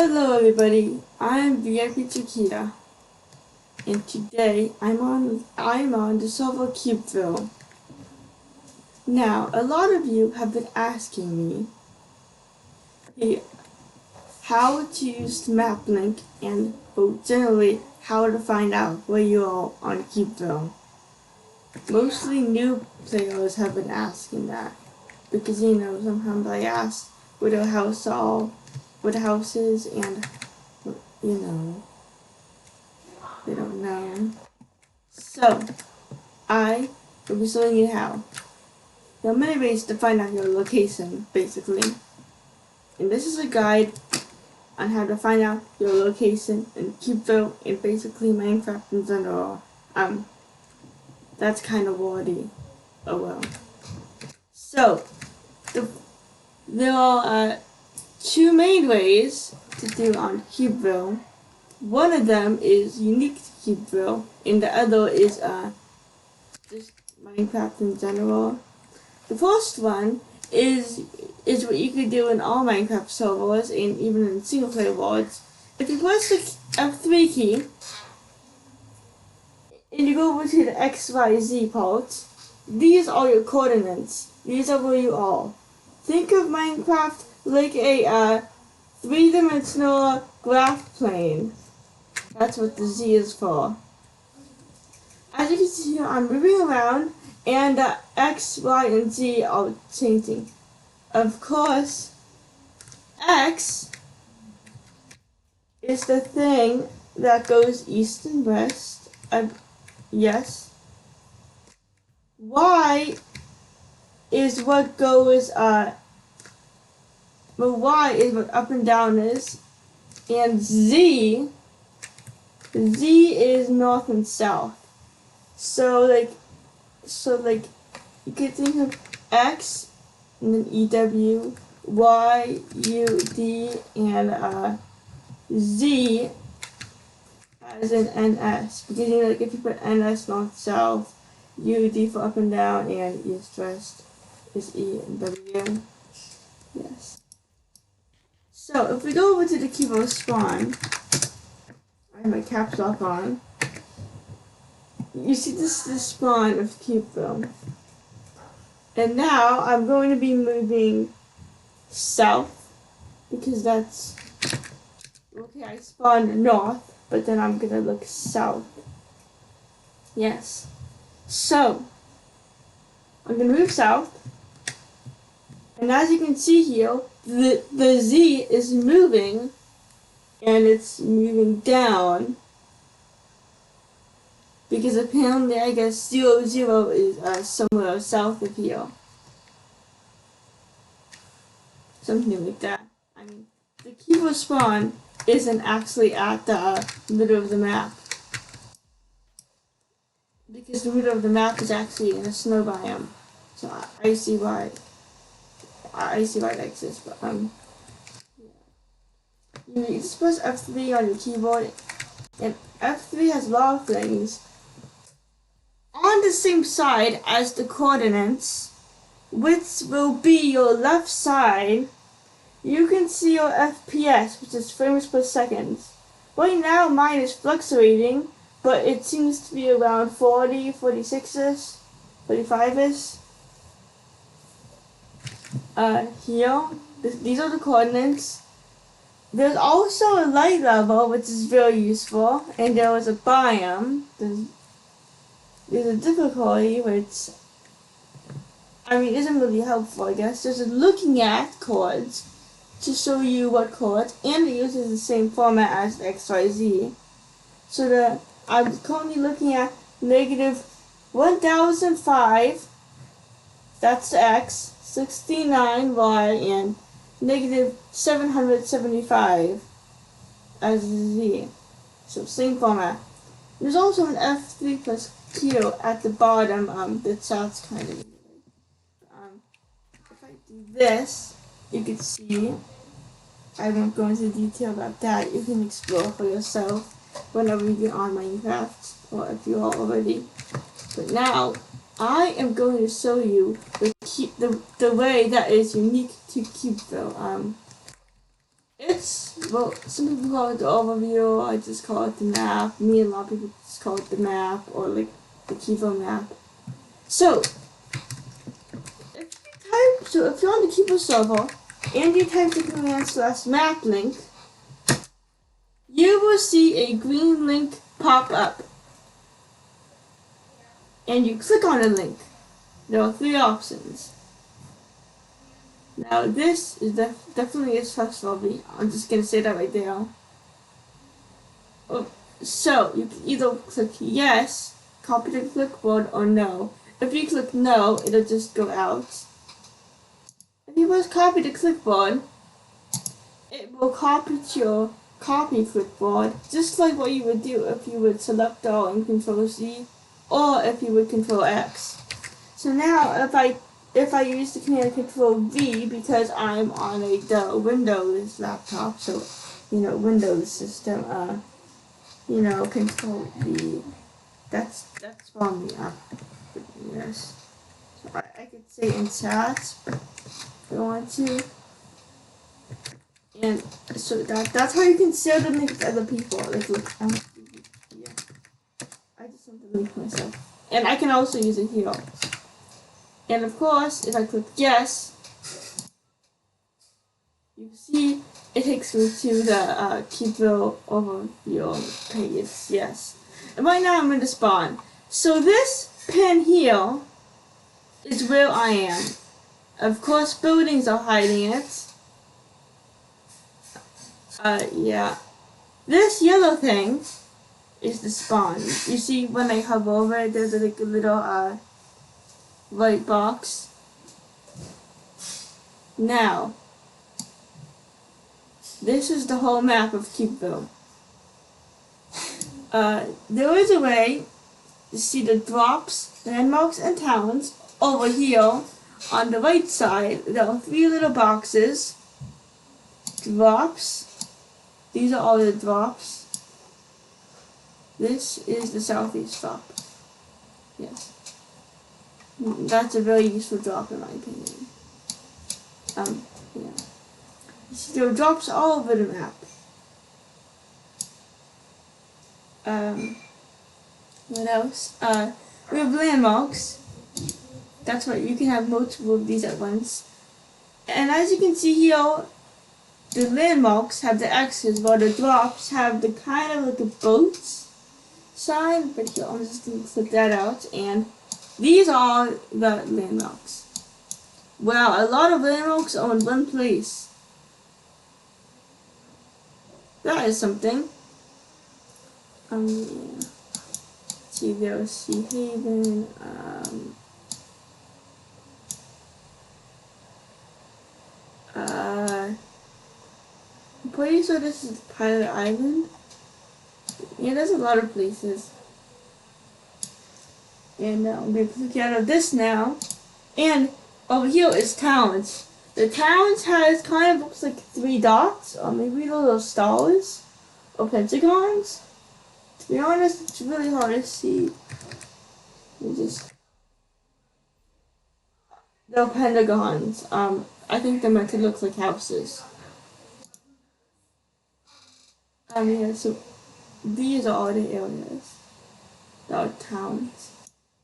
Hello everybody, I'm VIP Chiquita, and today I'm on the server Cubeville. Now, a lot of you have been asking me how to use the maplink and generally how to find out where you are on Cubeville. Mostly new players have been asking that because sometimes I ask where the house is, and they don't know. So, I will be showing you how. There are many ways to find out your location, basically. And this is a guide on how to find out your location in Cubeville and basically Minecraft in general. That's kind of wordy. Oh well. So, there are two main ways to do on Cubeville. One of them is unique to Cubeville, and the other is just Minecraft in general. The first one is what you could do in all Minecraft servers and even in single player worlds. If you press the F3 key and you go over to the XYZ part, these are your coordinates. These are where you are. Think of Minecraft like a three-dimensional graph plane. That's what the Z is for. As you can see here, I'm moving around and the X, Y, and Z are changing. Of course, X is the thing that goes east and west. Yes. Y is what goes, Y is what up and down is. And Z is north and south. So you could think of X and then EW, Y, U, D, and Z as an NS. Because if you put NS north south, UD for up and down, and east west is E and W. Yes. So if we go over to the Cubeville spawn, I have my caps lock on. You see this is the spawn of Cubeville. And now I'm going to be moving south because that's okay. I spawned north, but then I'm gonna look south. Yes. So I'm gonna move south, and as you can see here, the Z is moving, and it's moving down because apparently I guess 0, 0 is somewhere south of here. Something like that. I mean, the Cubeville spawn isn't actually at the middle of the map, because the middle of the map is actually in a snow biome. So I see why. I see why it exists, but you just press F3 on your keyboard, and F3 has a lot of things. On the same side as the coordinates, which will be your left side, you can see your FPS, which is frames per second. Right now mine is fluctuating, but it seems to be around 40, 46-ish, 45-ish. Here, these are the coordinates. There's also a light level, which is very useful, and there was a biome. There's a difficulty, which isn't really helpful, I guess. There's a looking at chords to show you what chords, and it uses the same format as the XYZ. So I'm currently looking at negative 1005, that's the X, 69 Y, and negative 775 as the Z. So same format. There's also an F3 plus Q at the bottom that sounds kind of weird. If I do this, you can see, I won't go into detail about that. You can explore for yourself whenever you get on Minecraft, or if you are already. But now, I am going to show you the way that is unique to Cubeville. well, some people call it the overview, I just call it the map. Me and a lot of people just call it the map, or like the Cubeville map. So, if you're on the Cubeville server, and you type the command /maplink, you will see a green link pop up. And you click on the link. There are 3 options. Now this is definitely is trustworthy. I'm just gonna say that right there. So you can either click yes, copy the clipboard, or no. If you click no, it'll just go out. If you press copy the clipboard, it will copy to your copy clipboard, just like what you would do if you would select all and Control Z, or if you would Control X. So now if I use the command Control V, because I'm on the Windows laptop, so Windows system, Control V. That's from me. Yes. So I could say in chat if I want to. And so that's how you can share the link with other people. Like, look, yeah. I just sent the link myself. And I can also use it here. And of course, if I click yes, you can see it takes me to the Cubeville overview page. Yes. And right now I'm in the spawn. So this pin here is where I am. Of course, buildings are hiding it. Yeah. This yellow thing is the spawn. You see when I hover over it, there's like a little white box. Now, this is the whole map of Cubeville. There is a way to see the drops, landmarks, and towns over here on the right side. There are 3 little boxes. Drops. These are all the drops. This is the southeast drop. Yes. That's a very useful drop in my opinion. Yeah. You see there are drops all over the map. What else? We have landmarks. That's right, you can have multiple of these at once. And as you can see here, the landmarks have the X's, while the drops have the kind of like a boat sign. But here, I'm just going to click that out. And these are the landmarks. Wow, a lot of landmarks are in one place. That is something. Yeah. See, there's Sea Haven. I'm pretty sure this is Pilot Island. Yeah, there's a lot of places. And I'm going to click out of this now. And over here is towns. The towns has kind of looks like 3 dots, or maybe little stars, or pentagons. To be honest, it's really hard to see. They're pentagons. I think they're meant to look like houses. Yeah, so these are all the areas. They are towns.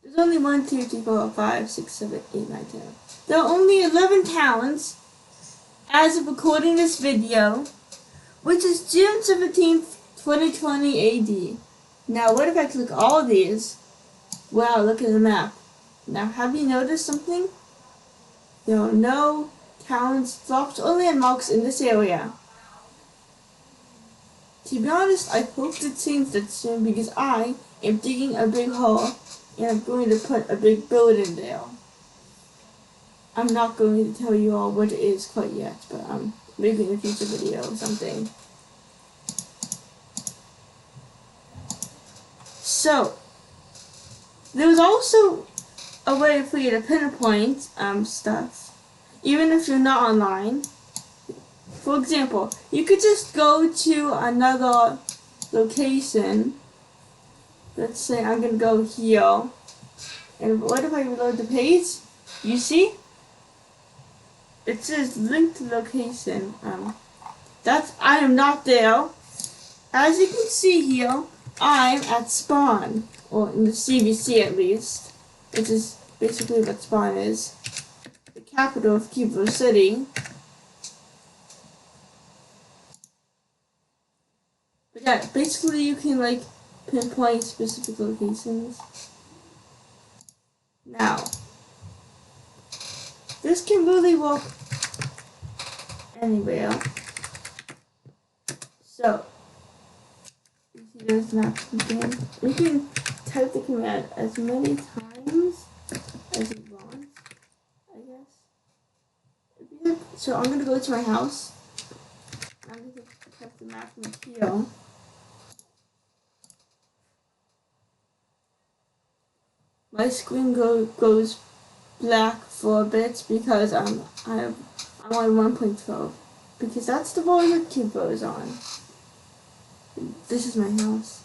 There's only 1, 2, 3, 4, 5, 6, 7, 8, 9, 10. There are only 11 towns as of recording this video, which is June 17th, 2020 AD. Now, what if I click all of these? Wow, look at the map. Now, have you noticed something? There are no towns, drops, or landmarks in this area. To be honest, I hope to change that soon because I am digging a big hole and I'm going to put a big building there. I'm not going to tell you all what it is quite yet, but maybe in a future video or something. So, there's also a way for you to pinpoint stuff, even if you're not online. For example, you could just go to another location. Let's say I'm going to go here. And what if I reload the page? You see? It says link to location. I am not there. As you can see here, I'm at spawn, or in the CVC at least, which is basically what spawn is. The capital of Cubeville City. But yeah, basically you can like pinpoint specific locations. Now, this can really work anywhere. So, you see there's map again. You can type the command as many times as you want, I guess. So I'm gonna go to my house. I'm gonna type the map in here. My screen goes black for a bit because I'm on 1.12 because that's the volume Cubeville is on. This is my house,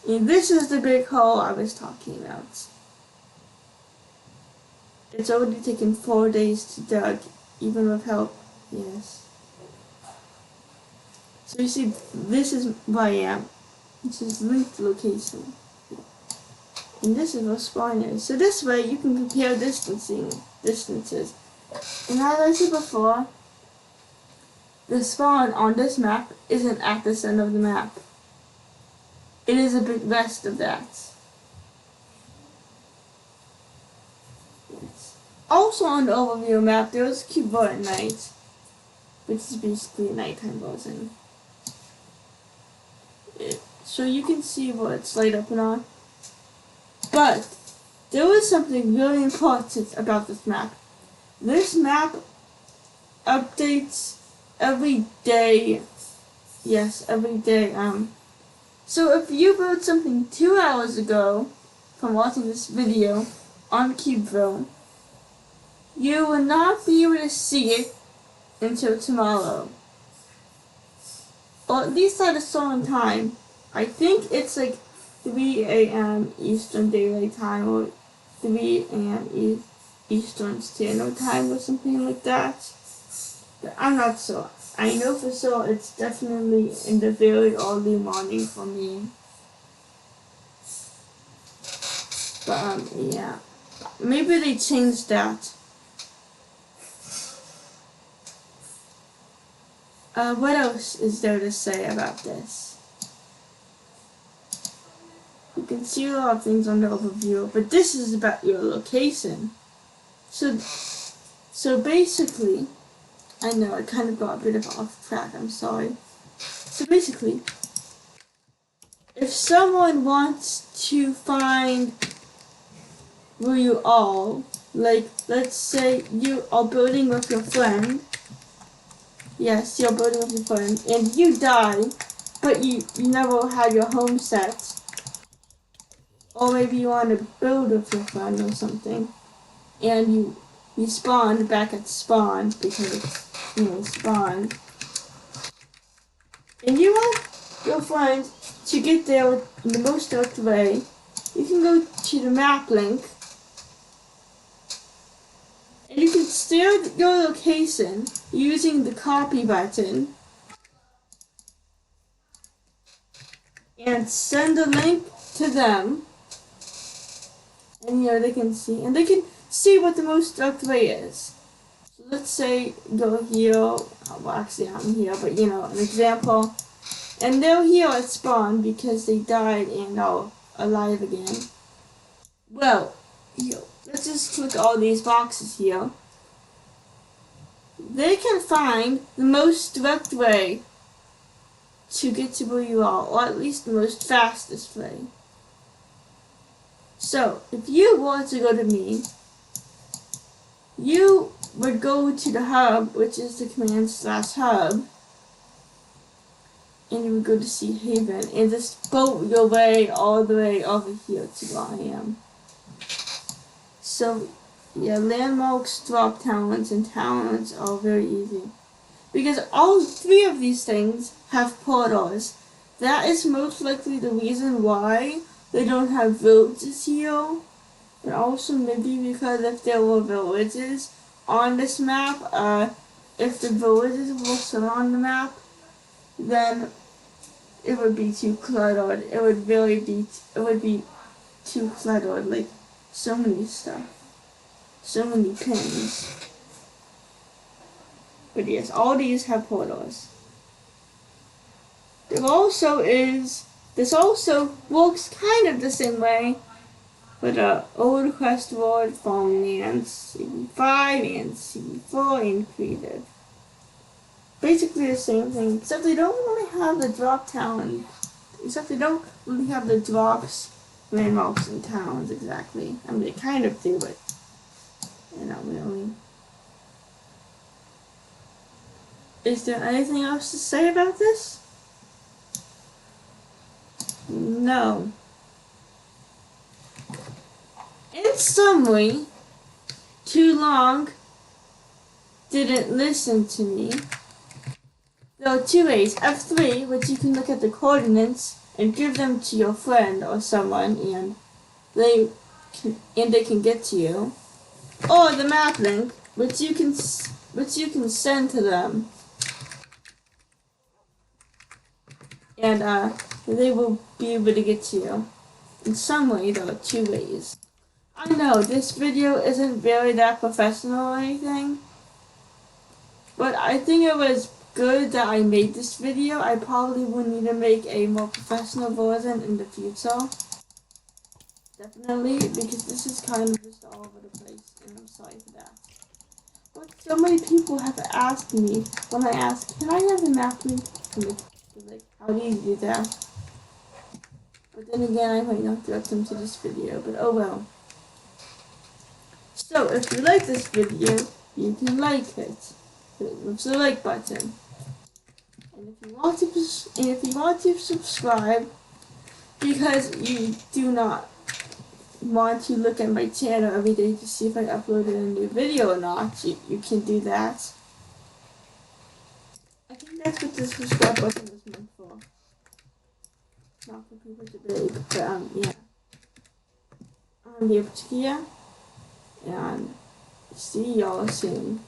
and this is the big hole I was talking about. It's already taken 4 days to dig, even with help. Yes. So you see, this is where I am. This is linked location. And this is where spawn is. So this way you can compare distances. And as I said before, the spawn on this map isn't at the center of the map. It is a bit west of that. Yes. Also on the overview map, there is Cubeville at night, which is basically a nighttime version. So you can see what it's light up and on. But there is something really important about this map. This map updates every day. Yes, every day. So if you built something 2 hours ago from watching this video on Cubeville, you will not be able to see it until tomorrow. Or at least at a certain time. I think it's like 3 a.m. Eastern Daylight Time or 3 a.m. Eastern Standard Time or something like that. But I'm not sure. I know for sure it's definitely in the very early morning for me. But yeah. Maybe they changed that. What else is there to say about this? You can see a lot of things on the overview, but this is about your location. So basically, I know I kind of got a bit of off track, I'm sorry. So basically, if someone wants to find where you are, like let's say you are building with your friend. Yes, you're building with your friend, and you die, but you never had your home set. Or maybe you want to build with your friend or something, and you spawn back at spawn because it's, spawn. And you want your friend to get there in the most direct way. You can go to the maplink, and you can steer your location using the copy button and send a link to them. And they can see what the most direct way is. So let's say go here, well actually I'm here, but an example. And they're here at spawn because they died and are alive again. Well, let's just click all these boxes here. They can find the most direct way to get to where you are, or at least the most fastest way. So, if you want to go to me, you would go to the hub, which is the command/hub, and you would go to Sea Haven, and just boat your way all the way over here to where I am. So, yeah, landmarks, drop talents, and talents are very easy. Because all 3 of these things have portals. That is most likely the reason why they don't have villages here. And also maybe because if there were villages on this map, if the villages were still on the map, then it would be too cluttered. It would be too cluttered, like so many stuff, so many pins. But yes, all these have portals. This also works kind of the same way with the old quest word from CB5 and CB4 in Creative. Basically the same thing, except they don't really have the drop talent. Except they don't really have the drops, landmarks, and towns exactly. I mean, they kind of do, but not really. Is there anything else to say about this? No. In summary, too long, didn't listen to me. There are two ways. F3, which you can look at the coordinates and give them to your friend or someone, and they can get to you. Or the maplink, which you can send to them, and they will be able to get to you. In some way, there are two ways. I know this video isn't very that professional or anything, but I think it was good that I made this video. I probably will need to make a more professional version in the future. Definitely, because this is kind of just all over the place, and I'm sorry for that. But so many people have asked me, when I ask, can I have the map link? Like, how do you do that? But then again, I might not direct them to this video, but oh well. So, if you like this video, you can like it. With the like button. And if you want to subscribe, because you do not want to look at my channel every day to see if I uploaded a new video or not, you can do that. I think that's what the subscribe button was meant for. Not for people to beg, but yeah. I'm here, and see y'all soon.